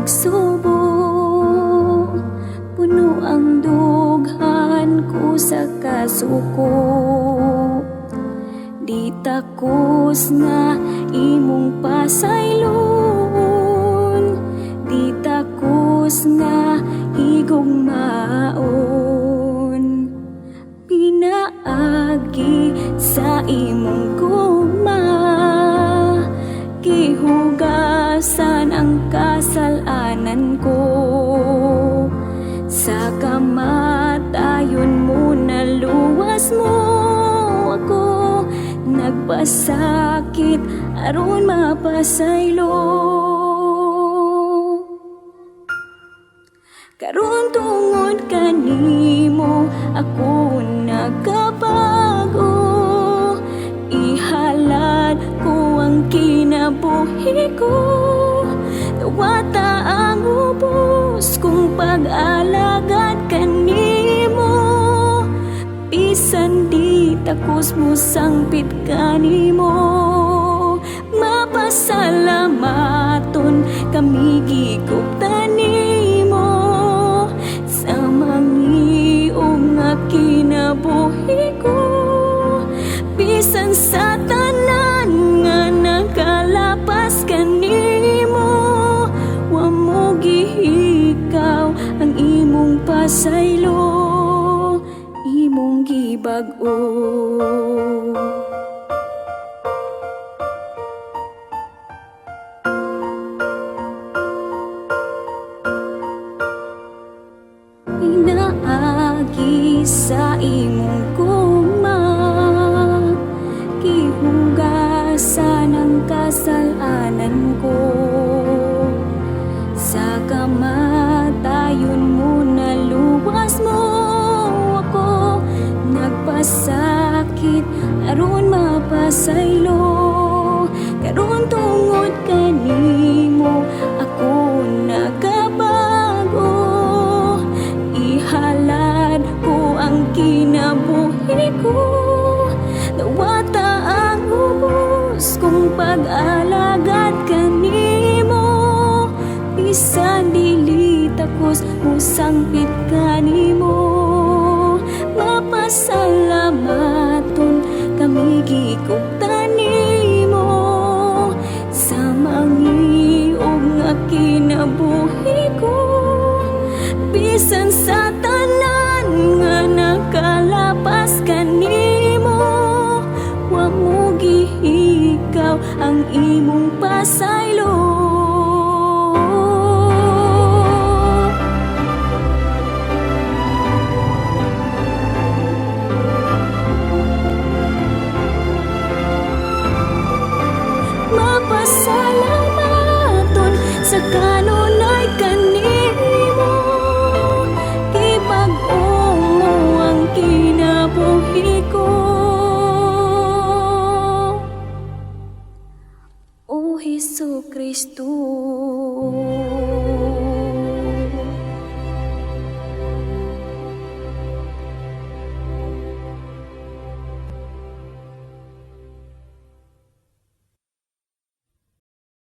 nagsubo, puno ang dughan ko sa kasuko. Di takos nga imong pasaylon, di takos nga higugmaon. Pinaagi sa imong guma, gihugasan ang kasalanan ko. Sa kamatayon mo naluwas mo ako, nagpasakit aron mapasaylo. Karon tungod kanimo ako nagkabago, ihalad ko ang kinabuhi ko. Dawata ang ubos kong pag-alagad kanimo, bisan di takos mo sangpit kanimo. Mapasalamaton kami gigugtan nimo sa mangiong nga kinabuhi ko, bisan sa tanan nga nakalapas kanimo. Wa mo gihikaw ang imong pasaylo, imong gibag-o. Pinaagi sa imong guma, gihugasan ang kasalanan ko. Sa kamatayon mo naluwas mo ako, nagpasakit aron mapasaylo. Karon tungod kanimo ako nagabago, ihalad ko ang kinabuhi ko. Dawata ang ubos kong pag-alagad kanimo, bisan dili takos mo sangpit kanimo. Mapasalamaton kami gigugtan nimo sa mangiog nga kinabuhi ko, bisan sa tanan nga nakalapas kanimo. Wa mo gihikaw ang imong pasaylo. Mapasalamaton sa kanunay kanimo, gibag-o mo ang kinabuhi ko. O Hesukristo.